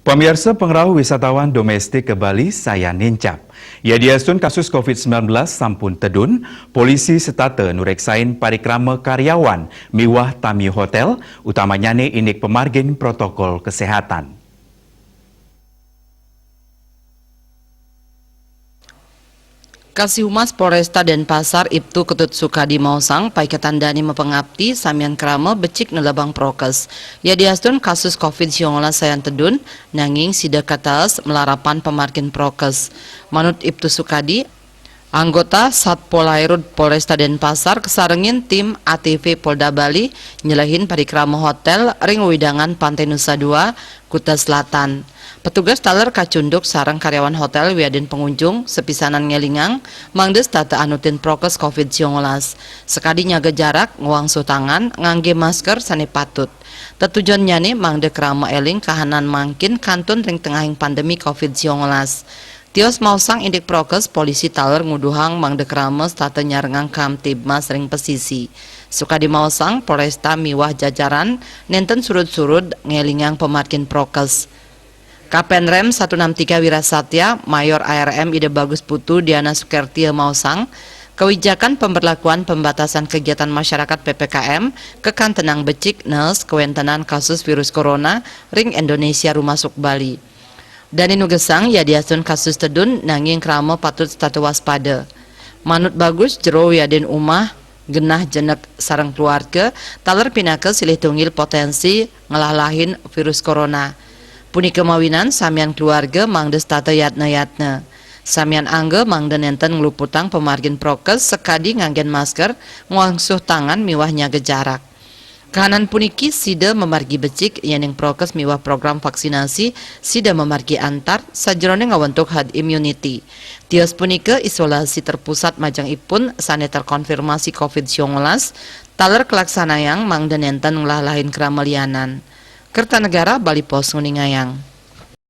Pemirsa pengrahu wisatawan domestik ke Bali saya nincap. Ya diasun kasus COVID-19 sampun tedun, polisi setata nureksain parikrama karyawan miwah tami hotel, utamanya ni inik pemargin protokol kesehatan. Kasih Humas Polresta Denpasar Ibtu Ketut Sukadi Mausang pai ketandani mepengabti samian krama becik nelabang prokes. Ya diasdun kasus COVID-19 sayan tedun nanging sida katas melarapan pemargin prokes. Manut Ibtu Sukadi, anggota Satpol Airut Polresta Denpasar kesarengin tim ATV Polda Bali nyelahin parikrama hotel ring widangan Pantai Nusa Dua, Kuta Selatan. Petugas taler kacunduk sarang karyawan hotel wiadin pengunjung sepisanan ngelingang mangdes tata anutin prokes COVID-19. Sekadi nyaga jarak, nguangsuh tangan, ngangge masker sane patut. Tetujuan nyane mangde kerama eling kahanan mangkin kantun ring tengahing pandemi COVID-19. Tios mausang indik prokes polisi taler nguduhang mangde kerama tata nyarengang kamtibmas ring pesisi. Sukadi mausang Polresta miwah jajaran nenten surut-surut ngelingang pemarkin prokes. Kapenrem 163 Wirasatya, Mayor ARM Ide Bagus Putu Diana Sukertia Mausang, kewijakan pemberlakuan pembatasan kegiatan masyarakat PPKM kekan tenang becik nes kewentenan kasus virus corona ring Indonesia rumasuk Bali. Dani nugesang ya diasun kasus tedun nanging krama patut statu waspada. Manut Bagus jero yadin umah genah jenek sareng keluarga taler pinake silih tunggil potensi ngelalahin virus corona. Puni kemawinan samian keluarga mangdes tata yatna-yatna. Samian angge mangde nenten ngeluputang pemargin prokes sekadi nganggen masker nguangsuh tangan miwah nyaga jarak. Kahanan puniki sida memargi becik yening prokes miwah program vaksinasi sida memargi antar sajrone ngawentuk herd immunity. Tios punike isolasi terpusat majang ipun sane terkonfirmasi COVID-19 taler kelaksanayang mangde nenten ngelalahin keramelianan. Kertanegara Bali Pos Nguningayang.